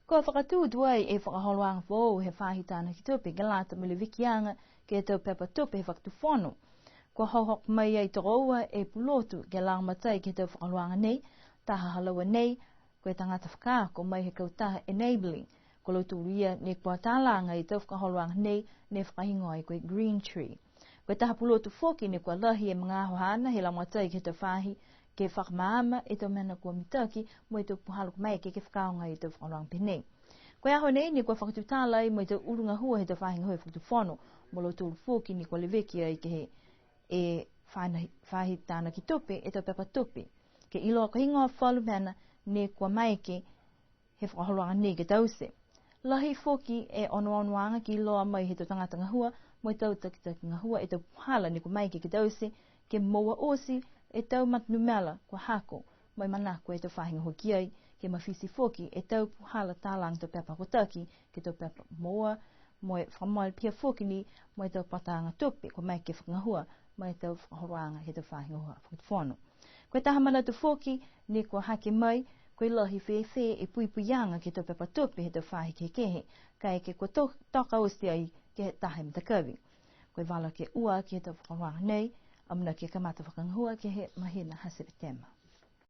Ko whakatū duai e whakaholoanga wō he whāhitana ki tupe ke lata mele wikianga ke tau pepa tupe he whakatuwhono. Ko hauhok mai ai toroua e pulotu ke langmatai ke tau whakaholoanga nei, taha halawa nei, koe tangata whakaako mai he kautaha enabling, ko lotu ria ne kua tālanga i tau whakaholoanga nei, ne whakahingo ai koe green tree. Koe taha pulotu whoki ne kua lahi e mga hohana he langmatai ke tau whahi, ke whakamaama e tau mena kua mitaki mo e tau puhaluk mai ke whakaonga i tau whakaholoanga penei. Koe aho nei ni kua whakatutālai mo i tau urunga hua he tau whahinga hoi whakatuwhono mo lotu whoki ni kua leweki ai ke he e whahitana ki tupe e tau pepa tupe. Ke ilo ka hingoa whalu mena ne kua maike he whakaholoanga nei ke tause. Lahi whoki e onoanuanga ki iloa mai he tau tangata ngahua mo i tau takitaki ngahua e tau puhala ni kua maike ke tause ke moa osi e tau matnumela kua hako mai manako e tau whahinga hoki ai ke mawhisi whoki e tau puhala tālang tau pepa kotaki ke tau pepa moa mo e whakamoal pia whoki ni mo e tau patanga tupe kua maike whakangahua mo e tau whakaholoanga he tau whahinga hua whakatwhono. Koe taha mana tu whoki ni kua hake mai koe lahi whewhe e puipuyanga ke tau pepa tupe he tau whahi kekehe kai ke kua toka osti ai ke he tahe matakawi. Koe wala ke ua ke he tau whakaholoanga nei amna ke kamata whakangahua ke he mahina hasipetema.